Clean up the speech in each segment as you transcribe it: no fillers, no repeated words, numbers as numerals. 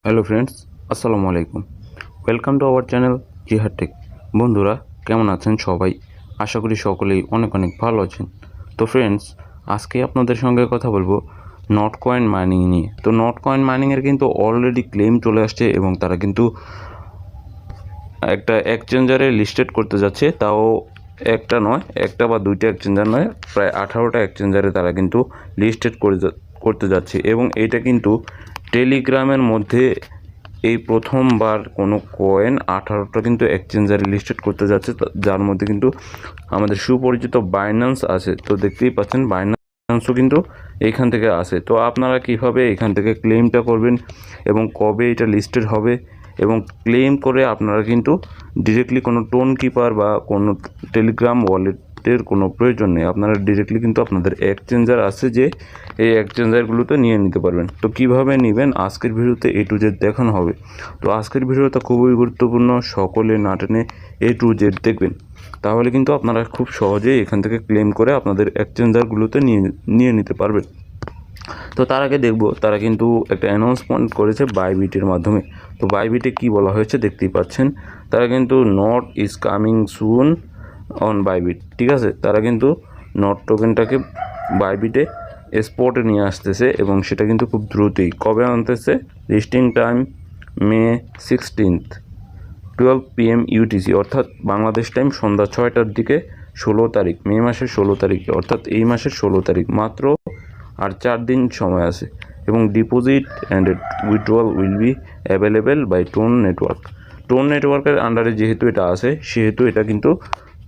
Hello friends, আসসালামু আলাইকুম। Welcome to our channel জিহাদ টেক। বন্ধুরা, কেমন আছেন সবাই? আশা করি সকলেই অনেক অনেক ভালো আছেন। তো ফ্রেন্ডস, আজকে আপনাদের সঙ্গে কথা বলবো নট কয়েন মাইনিং নিয়ে। তো নট কয়েন মাইনিংয়ের কিন্তু অলরেডি ক্লেম চলে আসছে এবং তারা কিন্তু একটা এক্সচেঞ্জারে লিস্টেড করতে যাচ্ছে। তাও একটা নয়, একটা বা দুইটা এক্সচেঞ্জার নয়, প্রায় 18টা এক্সচেঞ্জারে তারা কিন্তু লিস্টেড করতে যাচ্ছে। এবং এইটা কিন্তু টেলিগ্রামের মধ্যে এই প্রথমবার কোনো কয়েন 18টা কিন্তু এক্সচেঞ্জারে লিস্টেড করতে যাচ্ছে, যার মধ্যে কিন্তু আমাদের সুপরিচিত বাইন্যান্স আছে। তো দেখতেই পাচ্ছেন বাইন্যান্সও কিন্তু এইখান থেকে আসে। তো আপনারা কীভাবে এখান থেকে ক্লেমটা করবেন এবং কবে এটা লিস্টেড হবে এবং ক্লেম করে আপনারা কিন্তু ডিরেক্টলি কোনো টোন কিপার বা কোনো টেলিগ্রাম ওয়ালেটের কোনো প্রয়োজন নেই। আপনারা ডিরেক্টলি কিন্তু আপনাদের এক্সচেঞ্জার আছে, যে এই এক্সচেঞ্জারগুলোতে নিয়ে নিতে পারবেন। তো কিভাবে নেবেন আজকের ভিডিওতে A to Z দেখানো হবে। তো আজকের ভিডিওটা খুবই গুরুত্বপূর্ণ, সকলে না টেনে A to Z দেখবেন, তাহলে কিন্তু আপনারা খুব সহজেই এখান থেকে ক্লেম করে আপনাদের এক্সচেঞ্জারগুলোতে নিয়ে নিতে পারবেন। তো তার আগে দেখব, তারা কিন্তু একটা অ্যানাউন্সমেন্ট করেছে বাইবিটের মাধ্যমে। তো বাইবিটে কি বলা হয়েছে দেখতেই পাচ্ছেন, তারা কিন্তু not is coming soon on Bybit, ঠিক আছে। তারা কিন্তু নট টোকেনটাকে বাইবিটে স্পটে নিয়ে আসতেছে এবং সেটা কিন্তু খুব দ্রুতই। কবে আনতেছে? লিস্টিং টাইম মে 16, 12 PM UTC, অর্থাৎ বাংলাদেশ টাইম সন্ধ্যা 6টার দিকে, 16 তারিখ, মে মাসের 16 তারিখে, অর্থাৎ এই মাসের 16 তারিখ। মাত্র আর 4 দিন সময় আছে। এবং deposit and withdrawal will be available by TON network. TON নেটওয়ার্কের আন্ডারে যেহেতু এটা আছে, সেহেতু এটা কিন্তু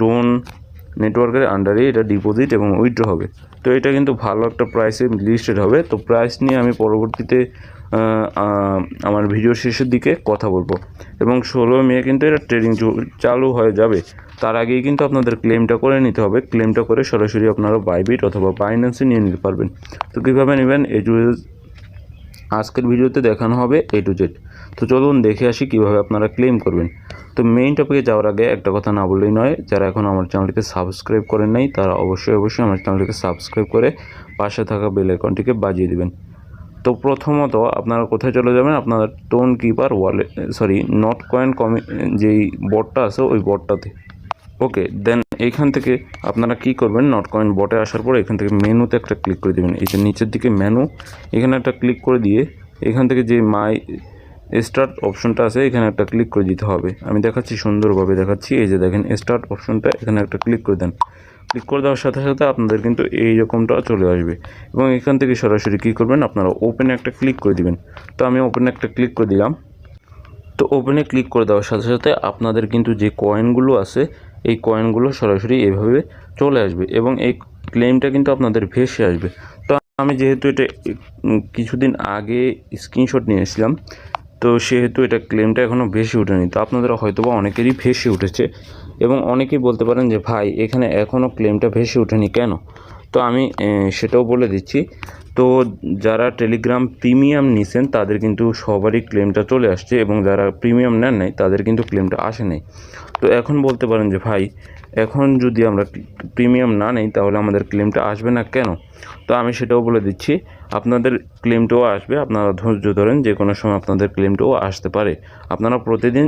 টোন নেটওয়ার্কের আন্ডারে এটা ডিপোজিট এবং উইথড্র হবে। তো এটা কিন্তু ভালো একটা প্রাইসে লিস্টেড হবে। তো প্রাইস নিয়ে আমি পরবর্তীতে আমার ভিডিও শেষের দিকে কথা বলবো। এবং 16 মে কিন্তু এটা ট্রেডিং চালু হয়ে যাবে। তার আগেই কিন্তু আপনাদের ক্লেমটা করে নিতে হবে। ক্লেমটা করে সরাসরি আপনারা বাইবিট অথবা বাইন্যান্সে নিয়ে নিতে পারবেন। তো কীভাবে নেবেন আজকের ভিডিওতে দেখানো হবে A to Z। তো চলুন দেখে আসি কীভাবে আপনারা ক্লেম করবেন। তো মেইন টপিকে যাওয়ার আগে একটা কথা না বললেই নয়, যারা এখন আমার চ্যানেলটিকে সাবস্ক্রাইব করেন নাই তারা অবশ্যই আমার চ্যানেলটিকে সাবস্ক্রাইব করে পাশে থাকা বেল আইকনটিকে বাজিয়ে দিবেন। তো প্রথমত আপনারা কোথায় চলে যাবেন? আপনার টোন কিপার নট কয়েন যেই বটটা আছে ওই বটটাতে। ওকে, দেন এইখান থেকে আপনারা কি করবেন, নট কয়েন বটে আসার পর এখান থেকে মেনুতে একটা ক্লিক করে দেবেন। এই যে নিচের দিকে মেনু, এখানে একটা ক্লিক করে দিয়ে এখান থেকে যে মাই স্টার্ট অপশনটা আছে এখানে একটা ক্লিক করে দিতে হবে। আমি দেখাচ্ছি, সুন্দরভাবে দেখাচ্ছি। এই যে দেখেন স্টার্ট অপশনটা, এখানে একটা ক্লিক করে দেন। ক্লিক করে দেওয়ার সাথে সাথে আপনাদের কিন্তু এই রকমটা চলে আসবে। এবং এখান থেকে সরাসরি কী করবেন, আপনারা ওপেনে একটা ক্লিক করে দিবেন। তো আমি ওপেনে একটা ক্লিক করে দিলাম। তো ওপেনে ক্লিক করে দেওয়ার সাথে সাথে আপনাদের কিন্তু যে কয়েনগুলো আছে এই কয়েনগুলো সরাসরি এভাবে চলে আসবে এবং এই ক্লেমটা কিন্তু আপনাদের ভেসে আসবে। তো আমি যেহেতু এটা কিছুদিন আগে স্ক্রিনশট নিয়েছিলাম, তো সেহেতু এটা ক্লেমটা এখনও ভেসে ওঠেনি। তো আপনাদের হয়তোবা অনেকেরই ভেসে উঠেছে এবং অনেকেই বলতে পারেন যে ভাই এখানে এখনও ক্লেমটা ভেসে ওঠেনি কেন? তো আমি সেটাও বলে দিচ্ছি। তো যারা টেলিগ্রাম প্রিমিয়াম নিছেন তাদের কিন্তু সবারই ক্লেমটা চলে আসছে এবং যারা প্রিমিয়াম নেন নাই তাদের কিন্তু ক্লেমটা আসে নাই। তো এখন বলতে পারেন যে ভাই এখন যদি আমরা প্রিমিয়াম না নেই তাহলে আমাদের ক্লেমটা আসবে না কেন? তো আমি সেটাও বলে দিচ্ছি, আপনাদের ক্লেমটাও আসবে। আপনারা ধৈর্য ধরেন, যে কোনো সময় আপনাদের ক্লেমটাও আসতে পারে। আপনারা প্রতিদিন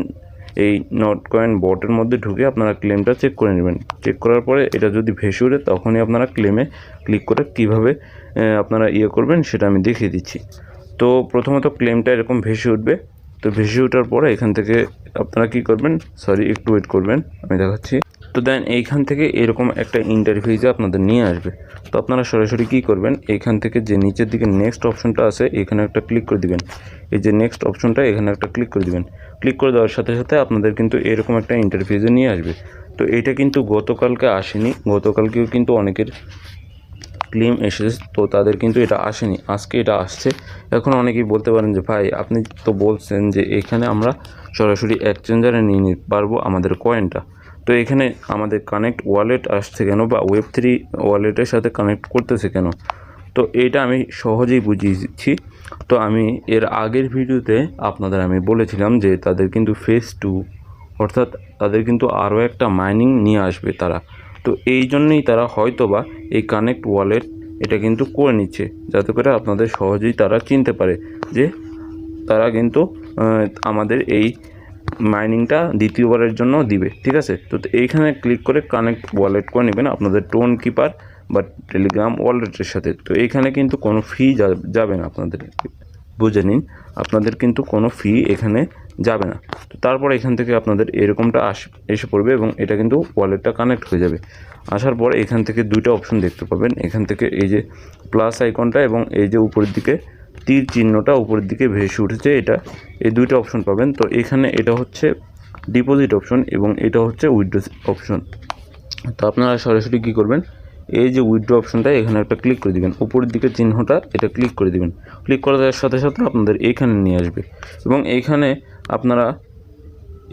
এই নট কয়েন বটের মধ্যে ঢুকে আপনারা ক্লেমটা চেক করে নেবেন। চেক করার পরে এটা যদি ভেসে ওঠে তখনই আপনারা ক্লেমে ক্লিক করে কীভাবে আপনারা করবেন সেটা আমি দেখিয়ে দিচ্ছি। তো প্রথমত ক্লেমটা এরকম ভেসে উঠবে। তো ভেসে ওঠার পরে এখান থেকে আপনারা কী করবেন, একটু ওয়েট করবেন, আমি দেখাচ্ছি। তো দেন এইখান থেকে এরকম একটা ইন্টারফেসে আপনাদের নিয়ে আসবে। তো আপনারা সরাসরি কী করবেন, এইখান থেকে যে নিচের দিকে নেক্সট অপশনটা আছে এখানে একটা ক্লিক করে দিবেন। এই যে নেক্সট অপশনটা এখানে একটা ক্লিক করে দিবেন। ক্লিক করে দেওয়ার সাথে সাথে আপনাদের কিন্তু এরকম একটা ইন্টারফেসে নিয়ে আসবে। তো এটা কিন্তু গতকালকে আসেনি, গতকালকেও কিন্তু অনেকের ক্লেম এসেছে, তো তাদের কিন্তু এটা আসেনি, আজকে এটা আসছে। এখন অনেকেই বলতে পারেন যে ভাই আপনি তো বলছেন যে এখানে আমরা সরাসরি এক্সচেঞ্জারে নিয়ে নিতে পারবো আমাদের কয়েনটা, তো এখানে আমাদের কানেক্ট ওয়ালেট আসছে কেন বা Web3 ওয়ালেটের সাথে কানেক্ট করতেছে কেন? তো এটা আমি সহজেই বুঝিয়ে দিচ্ছি। তো আমি এর আগের ভিডিওতে আপনাদের আমি বলেছিলাম যে তাদের কিন্তু ফেজ 2, অর্থাৎ তাদের কিন্তু আরও একটা মাইনিং নিয়ে আসবে তারা। তো এই জন্যই তারা হয়তোবা এই কানেক্ট ওয়ালেট এটা কিন্তু করে নিচ্ছে, যাতে করে আপনাদের সহজেই তারা চিনতে পারে যে তারা কিন্তু আমাদের এই মাইনিংটা দ্বিতীয়বারের জন্য দিবে, ঠিক আছে। তো এইখানে ক্লিক করে কানেক্ট ওয়ালেট করে নেবেন আপনাদের টোন কিপার বা টেলিগ্রাম ওয়ালেটের সাথে। তো এইখানে কিন্তু কোনো ফি যাবে না, আপনাদের বুঝে নিন, আপনাদের কিন্তু কোনো ফি এখানে যাবে না। তো তারপর এখান থেকে আপনাদের এরকমটা এসে পড়বে এবং এটা কিন্তু ওয়ালেটটা কানেক্ট হয়ে যাবে। আসার পর এখান থেকে দুইটা অপশন দেখতে পাবেন, এখান থেকে এই যে প্লাস আইকনটা এবং এই যে উপরের দিকে তীর চিহ্নটা উপরের দিকে ভেসে উঠেছে, এটা এই দুইটা অপশন পাবেন। তো এখানে এটা হচ্ছে ডিপোজিট অপশন এবং এটা হচ্ছে উইথড্র অপশন। তো আপনারা সরাসরি কী করবেন, এই যে উইথড্র অপশনটা এখানে একটা ক্লিক করে দিবেন, উপরের দিকে চিহ্নটা এটা ক্লিক করে দিবেন। ক্লিক করার সাথে সাথে আপনাদের এইখানে নিয়ে আসবে এবং এইখানে আপনারা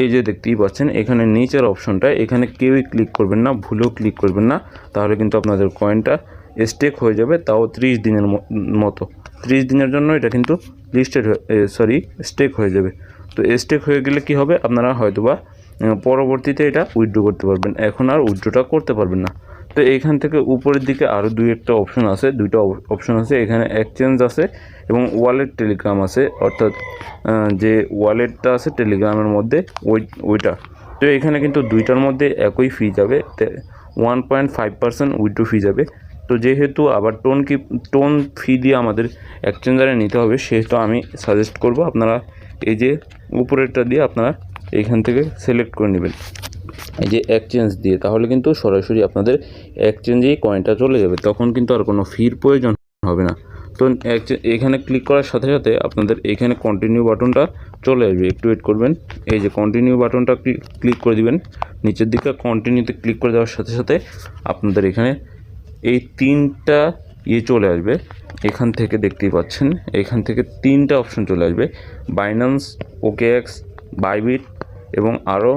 এই যে দেখতেই পাচ্ছেন এখানে নিচের অপশনটা, এখানে কেউই ক্লিক করবেন না, ভুলেও ক্লিক করবেন না, তাহলে কিন্তু আপনাদের কয়েনটা স্টেক হয়ে যাবে, তাও 30 দিনের মতো। 30 দিনের জন্য এটা কিন্তু স্টেক হয়ে যাবে। তো স্টেক হয়ে গেলে কি হবে, আপনারা হয়তোবা পরবর্তীতে এটা উইথড্র করতে পারবেন, এখন আর উইথড্রটা করতে পারবেন না। তো এইখান থেকে উপরের দিকে আরও দুইটা অপশন আছে, দুইটা অপশন আছে, এখানে এক্সচেঞ্জ আছে এবং ওয়ালেট টেলিগ্রাম আছে, অর্থাৎ যে ওয়ালেটটা আছে টেলিগ্রামের মধ্যে ওইটা। তো এখানে কিন্তু দুইটার মধ্যে একই ফি যাবে, 1.5% উইথড্র ফি যাবে। তো যেহেতু আবার টোন ফি দিয়ে আমাদের এক্সচেঞ্জারে নিতে হবে, সেহেতু আমি সাজেস্ট করব আপনারা এই যে উপরেরটা দিয়ে আপনারা এইখান থেকে সিলেক্ট করে নেবেন, এই যে এক্সচেঞ্জ দিয়ে, তাহলে কিন্তু সরাসরি আপনাদের এক্সচেঞ্জেই কয়েনটা চলে যাবে, তখন কিন্তু আর কোনো ফির প্রয়োজন হবে না। তো এখানে ক্লিক করার সাথে সাথে আপনাদের এখানে কন্টিনিউ বাটনটা চলে আসবে, একটু ওয়েট করবেন। এই যে কন্টিনিউ বাটনটা ক্লিক করে দিবেন, নিচের দিকে কন্টিনিউতে ক্লিক করে দেওয়ার সাথে সাথে আপনাদের এখানে এই তিনটা চলে আসবে। এখান থেকে দেখতেই পাচ্ছেন, এখান থেকে তিনটা অপশন চলে আসবে, বাইন্যান্স, ওকেএক্স, বাইবিট এবং আরও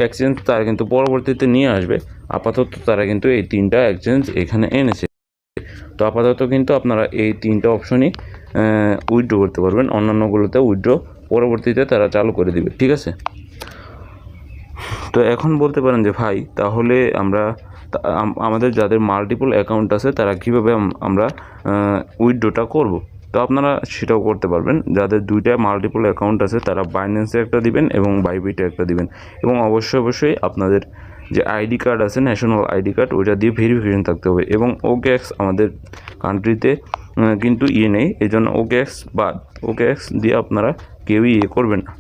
এক্সচেঞ্জ তারা কিন্তু পরবর্তীতে নিয়ে আসবে। আপাতত তারা কিন্তু এই তিনটা এক্সচেঞ্জ এখানে এনেছে। তো আপাতত কিন্তু আপনারা এই তিনটা অপশনই উইথড্র করতে পারবেন, অন্যান্যগুলোতে উইথড্র পরবর্তীতে তারা চালু করে দিবে, ঠিক আছে। তো এখন বলতে পারেন যে ভাই, তাহলে আমাদের যাদের মাল্টিপল অ্যাকাউন্ট আছে তারা কীভাবে আমরা উইথড্রটা করব। তো আপনারা সেটাও করতে পারবেন, যাদের দুইটা মাল্টিপল অ্যাকাউন্ট আছে তারা বাইন্যান্সে একটা দিবেন এবং বাইবিটে একটা দিবেন, এবং অবশ্যই আপনাদের যে আইডি কার্ড আছে, ন্যাশনাল আইডি কার্ড, ওইটা দিয়ে ভেরিফিকেশন থাকতে হবে। এবং ওকেএক্স আমাদের কান্ট্রিতে কিন্তু নেই, এই জন্য ওকেএক্স দিয়ে আপনারা কেউই করবেন না।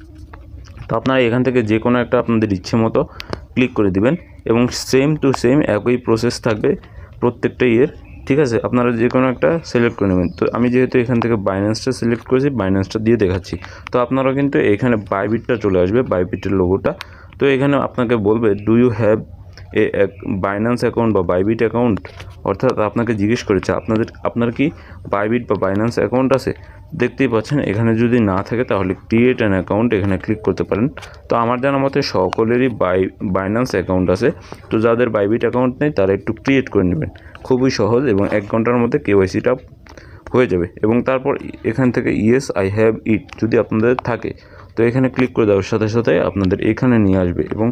তো আপনারা এখান থেকে যে কোনো একটা আপনাদের ইচ্ছে মতো ক্লিক করে দিবেন এবং সেম টু সেম একই প্রসেস থাকবে প্রত্যেকটা ঠিক আছে। আপনারা যে কোনো একটা সিলেক্ট করে নেবেন। তো আমি যেহেতু এখান থেকে বাইন্যান্সটা সিলেক্ট করেছি, বাইন্যান্সটা দিয়ে দেখাচ্ছি। তো আপনারা কিন্তু এখানে বাইবিটটা চলে আসবে, বাইবিটের লোগোটা। তো এখানে আপনাকে বলবে do you have Binance account বা বাইবিট অ্যাকাউন্ট, অর্থাৎ আপনাকে জিজ্ঞেস করেছে আপনার কি বাইবিট বা বাইন্যান্স অ্যাকাউন্ট আছে। দেখতেই পাচ্ছেন এখানে যদি না থাকে তাহলে ক্রিয়েট অ্যান অ্যাকাউন্ট এখানে ক্লিক করতে পারেন। তো আমার জানা মতে সকলেরই বাইন্যান্স অ্যাকাউন্ট আছে। তো যাদের বাইবিট অ্যাকাউন্ট নেই তারা একটু ক্রিয়েট করে নেবেন, খুবই সহজ এবং 1 ঘন্টার মধ্যে কেওয়াইসিটা হয়ে যাবে। এবং তারপর এখান থেকে ইয়েস আই হ্যাভ ইট যদি আপনাদের থাকে, তো এখানে ক্লিক করে দেওয়ার সাথে সাথে আপনাদের এখানে নিয়ে আসবে এবং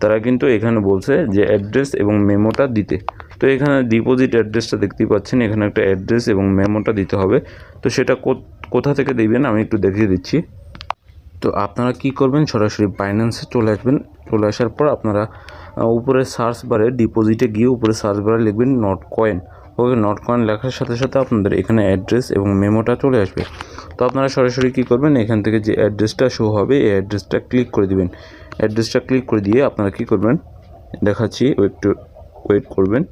তারা কিন্তু এখানে বলছে যে অ্যাড্রেস এবং মেমোটা দিতে। তো এখানে ডিপোজিট অ্যাড্রেসটা দেখতেই পাচ্ছেন, এখানে একটা অ্যাড্রেস এবং মেমোটা দিতে হবে। তো সেটা কোথা থেকে দেবেন আমি একটু দেখিয়ে দিচ্ছি। তো আপনারা কি করবেন, সরাসরি বাইন্যান্সে চলে আসবেন। চলে আসার পর আপনারা উপরে সার্চ বারে ডিপোজিটে গিয়ে উপরে সার্চ বারে লিখবেন not coin. Okay, not coin লেখার সাথে সাথে আপনাদের এখানে অ্যাড্রেস এবং মেমোটা চলে আসবে। তো আপনারা সরাসরি কী করবেন, এখান থেকে যে অ্যাড্রেসটা শো হবে এই অ্যাড্রেসটা ক্লিক করে দিবেন। অ্যাড্রেসটা ক্লিক করে দিয়ে আপনারা কী করবেন দেখাচ্ছি, একটু ওয়েট করবেন।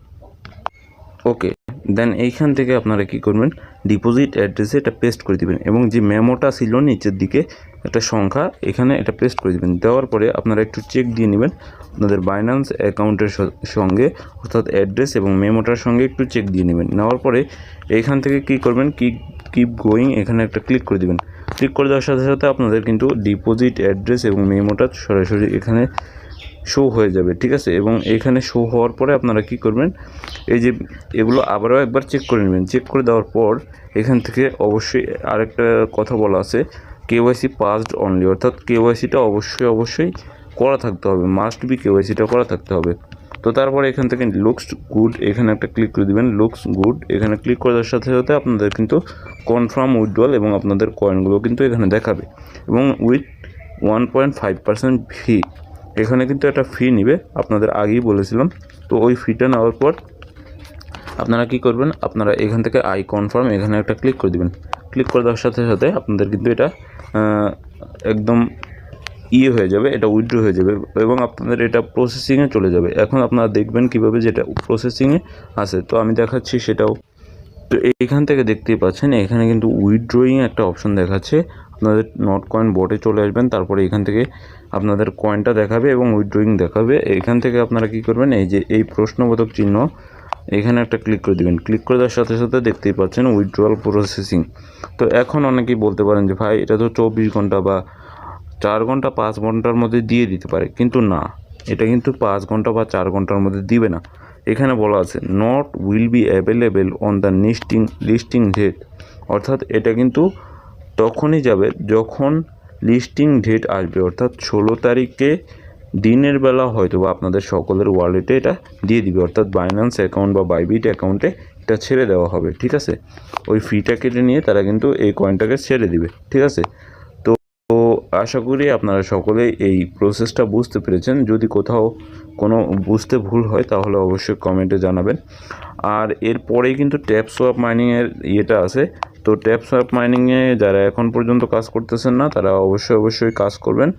ওকে, দেন এইখান থেকে আপনারা কী করবেন, ডিপোজিট অ্যাড্রেসে এটা পেস্ট করে দিবেন এবং যে মেমোটা ছিল নিচের দিকে একটা সংখ্যা, এখানে এটা পেস্ট করে দিবেন। দেওয়ার পরে আপনারা একটু চেক দিয়ে নেবেন আপনাদের বাইন্যান্স অ্যাকাউন্টের সঙ্গে, অর্থাৎ অ্যাড্রেস এবং মেমোটার সঙ্গে একটু চেক দিয়ে নেবেন। নেওয়ার পরে এইখান থেকে কী করবেন, কিপ গোয়িং এখানে একটা ক্লিক করে দিবেন। ক্লিক করে দেওয়ার সাথে সাথে আপনাদের কিন্তু ডিপোজিট অ্যাড্রেস এবং মেমোটা সরাসরি এখানে শো হয়ে যাবে, ঠিক আছে। এবং এখানে শো হওয়ার পরে আপনারা কি করবেন, এই যে এগুলো আবারও একবার চেক করে নেবেন। চেক করে দেওয়ার পর এখান থেকে অবশ্যই আরেকটা কথা বলা আছে, কেওয়াইসি পাসড অনলি, অর্থাৎ কেওয়াইসিটা অবশ্যই করা থাকতে হবে, মাস্ট বি কেওয়াইসিটা করা থাকতে হবে। তো তারপরে এখান থেকে লুকস গুড এখানে একটা ক্লিক করে দিবেন। লুকস গুড এখানে ক্লিক করার সাথে সাথে আপনাদের কিন্তু কনফার্ম উইথড্রল এবং আপনাদের কয়েনগুলো কিন্তু এখানে দেখাবে এবং উইথ 1.5% ফি, এখানে কিন্তু একটা ফি নিবে, আপনাদের আগেই বলেছিলাম। তো ওই ফিটা নেওয়ার পর আপনারা কি করবেন, আপনারা এখান থেকে আই কনফার্ম এখানে একটা ক্লিক করে দিবেন। ক্লিক করে দেওয়ার সাথে সাথে আপনাদের কিন্তু এটা একদম হয়ে যাবে, এটা উইথড্র হয়ে যাবে এবং আপনাদের এটা প্রসেসিংয়ে চলে যাবে। এখন আপনারা দেখবেন কিভাবে যেটা প্রসেসিংয়ে আছে, তো আমি দেখাচ্ছি সেটাও। তো এইখান থেকে দেখতেই পাচ্ছেন এখানে কিন্তু উইথড্রয়িং একটা অপশন দেখাচ্ছে। আপনাদের নট কয়েন বোটে চলে আসবেন, তারপরে এখান থেকে আপনাদের কয়েনটা দেখাবে এবং উইথড্রয়িং দেখাবে। এখান থেকে আপনারা কি করবেন, এই যে এই প্রশ্নবোধক চিহ্ন এখানে একটা ক্লিক করে দিবেন। ক্লিক করে দেওয়ার সাথে সাথে দেখতেই পাচ্ছেন উইথড্রয়াল প্রসেসিং। তো এখন অনেকেই বলতে পারেন যে ভাই এটা তো 24 ঘন্টা বা 4 ঘন্টা 5 ঘন্টার মধ্যে দিয়ে দিতে পারে, কিন্তু না, এটা কিন্তু 5 ঘন্টা বা 4 ঘন্টার মধ্যে দিবে না। এখানে বলা আছে not will be available on the listing date, অর্থাৎ এটা কিন্তু তখনই যাবে যখন লিস্টিং ডেট আসবে, অর্থাৎ 16 তারিখে দিনের বেলা হয়তো বা আপনাদের সকলের ওয়ালেটে এটা দিয়ে দিবে, অর্থাৎ বাইন্যান্স অ্যাকাউন্ট বা বাইবিট অ্যাকাউন্টে এটা ছেড়ে দেওয়া হবে। ঠিক আছে, ওই ফিটা কেটে নিয়ে তারা কিন্তু এই কয়েনটাকে ছেড়ে দিবে। ঠিক আছে, তো আশা করি আপনারা সকলেই এই প্রসেসটা বুঝতে পেরেছেন। যদি কোথাও কোনো বুঝতে ভুল হয় তাহলে অবশ্যই কমেন্টে জানাবেন। আর এরপরেই কিন্তু ট্যাপ সোয়াপ মাইনিংয়ের ইয়েটা আছে। তো ট্যাপ সোয়াপ মাইনিংয়ে যারা এখন পর্যন্ত কাজ করতেছেন না তারা অবশ্যই কাজ করবেন।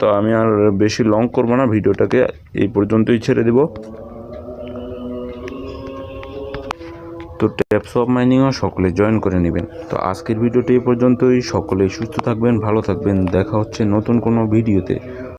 তো আমি আর বেশি লং করব না, ভিডিওটাকে এই পর্যন্তই ছেড়ে দেব। তো ট্যাপ সোয়াপ মাইনিংও সকলে জয়েন করে নেবেন। তো আজকের ভিডিওটি এই পর্যন্তই। সকলেই সুস্থ থাকবেন, ভালো থাকবেন, দেখা হচ্ছে নতুন কোনো ভিডিওতে।